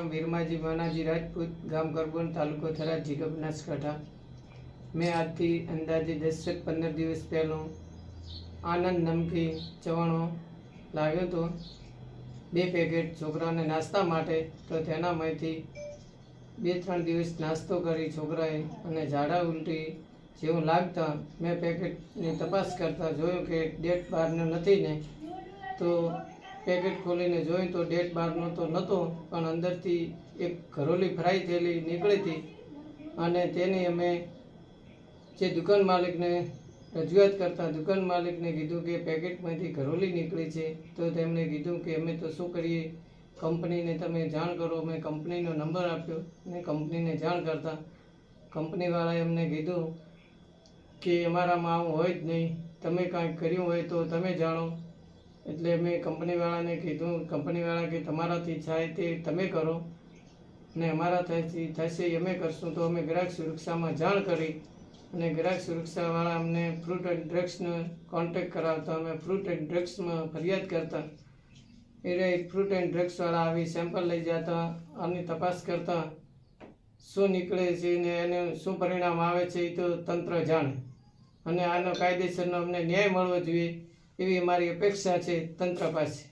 નામ વીરમાજી માનાજી રાજપૂત, ગામ કરબોન, તાલુકો થરાદ, જિલ્લો બનાસકાંઠા। મેં આજથી અંદાજે 10-15 દિવસ પહેલાં આનંદ નમકીન ચવાણો લાવ્યો હતો, 2 પેકેટ છોકરાને નાસ્તા માટે। તો તેનામાંથી 2-3 દિવસ નાસ્તો કરી છોકરાએ અને ઝાડા ઉલટી જેવું લાગતા મેં પેકેટની તપાસ કરતાં જોયું કે ડેટ બહારનો નથી ને, તો પેકેટ ખોલીને જોયું તો ડેટ બહારનો તો નહોતો, પણ અંદરથી એક ઘરોલી ફ્રાય થયેલી નીકળી હતી। અને તેની અમે જે દુકાન માલિકને રજૂઆત કરતાં દુકાન માલિકને કીધું કે પેકેટમાંથી ઘરોલી નીકળી છે। તો તેમણે કીધું કે અમે તો શું કરીએ, કંપનીને તમે જાણ કરો। મેં કંપનીનો નંબર આપ્યો અને કંપનીને જાણ કરતાં કંપનીવાળાએ અમને કીધું કે અમારામાં આવું હોય જ નહીં, તમે કાંઈક કર્યું હોય તો તમે જાણો। એટલે મેં કંપનીવાળાને કીધું, કંપનીવાળા કે તમારાથી થાય તે તમે કરો ને અમારાથી થશે અમે કરશું। તો અમે ગ્રાહક સુરક્ષામાં જાણ કરી અને ગ્રાહક સુરક્ષાવાળા અમને ફ્રૂટ એન્ડ ડ્રગ્સનો કોન્ટેક્ટ કરાવતા અમે ફ્રૂટ એન્ડ ડ્રગ્સમાં ફરિયાદ કરતા એ ફ્રૂટ એન્ડ ડ્રગ્સવાળા આવી સેમ્પલ લઈ જતા, આની તપાસ કરતા શું નીકળે છે ને એને શું પરિણામ આવે છે એ તો તંત્ર જાણે, અને આનો કાયદેસરનો અમને ન્યાય મળવો જોઈએ એવી અમારી અપેક્ષા છે તંત્ર પાસે।